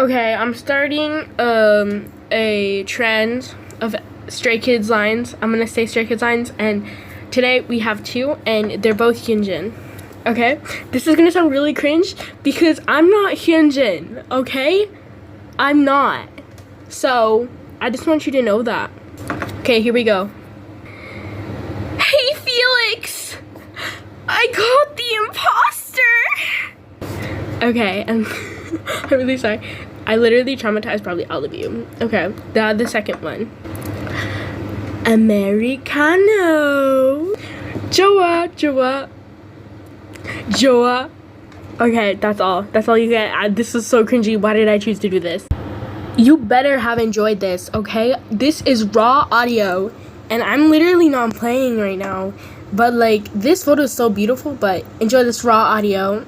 Okay, I'm starting a trend of Stray Kids lines. I'm gonna say Stray Kids lines, and today we have two, and they're both Hyunjin. Okay, this is gonna sound really cringe because I'm not Hyunjin. Okay, I'm not. So I just want you to know that. Okay, here we go. Hey Felix, I caught the imposter. Okay, and I'm really sorry. I literally traumatized probably all of you. Okay, the second one. Americano. Joa. Okay, that's all. That's all you get. This is so cringy. Why did I choose to do this? You better have enjoyed this, okay? This is raw audio, and I'm literally not playing right now. But like, this photo is so beautiful, but enjoy this raw audio.